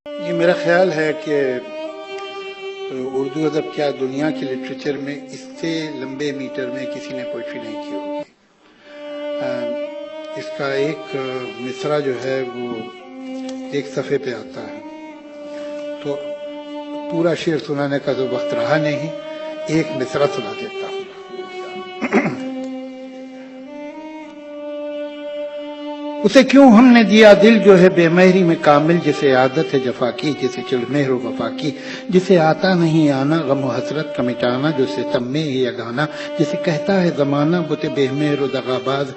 یہ میرا خیال ہے کہ اردو ادب کیا دنیا کے لٹریچر میں اس سے لمبے میٹر میں کسی نے پوئٹری نہیں کی ہوگی. اس کا ایک مصرع جو ہے وہ ایک صفحے پہ آتا ہے، تو پورا شعر سنانے کا تو وقت رہا نہیں، ایک مصرع سنا دیتا ہوں. اسے کیوں ہم نے دیا دل جو ہے بے مہری میں کامل، جسے عادت ہے جفا کی، جسے چڑھ مہر و وفا کی، جسے آتا نہیں آنا غم و حسرت کا مٹانا، جو ستم میں ہی اگانا، جسے کہتا ہے زمانہ بت بے مہر و دغاباز،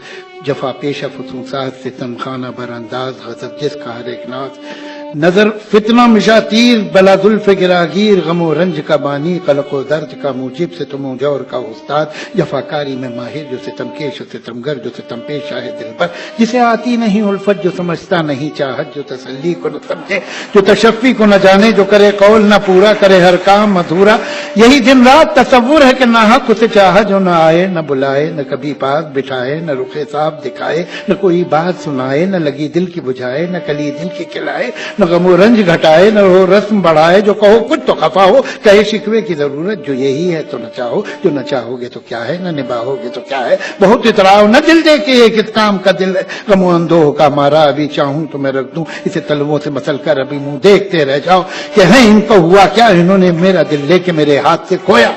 جفا پیشہ فسوسات ستم خانہ بر انداز، غضب جس کا ہر ایک ناز، نظر فتنہ مشاتیر بلا زلف گراگیر، غم و رنج کا بانی قلق و درد کا موجب، ستم و جور کا استاد، جفاکاری میں ماہر، جو ستم کیش و ستمگر، جو ستم پیشہ ہے دل پر، جسے آتی نہیں الفت، جو سمجھتا نہیں چاہت، جو تسلی کو نہ سمجھے، جو تشفی کو نہ جانے، جو کرے قول نہ پورا، کرے ہر کام ادھورا، یہی دن رات تصور ہے کہ ناحق اسے چاہا، جو نہ آئے نہ بلائے، نہ کبھی پاس بٹھائے، نہ رخ صاف دکھائے، نہ کوئی بات سنائے، نہ لگی دل کی بجھائے، نہ کلی دل کی کھلائے، نہ غم و رنج گھٹائے، نہ وہ رسم بڑھائے، جو کہو کچھ تو خفا ہو، کہے شکوے کی ضرورت، جو یہی ہے تو نہ چاہو، جو نہ چاہو گے تو کیا ہے، نہ نبھاؤ گے تو کیا ہے، بہت اتراؤ نہ دل دے کے ایک اس کام کا دل ہے، غم و اندوہ کا مارا ابھی چاہوں تو میں رکھ دوں، اسے تلووں سے مسل کر ابھی منہ دیکھتے رہ جاؤ کہ ہیں ان کو ہوا کیا، انہوں نے میرا دل لے کے میرے ہاتھ سے کھویا.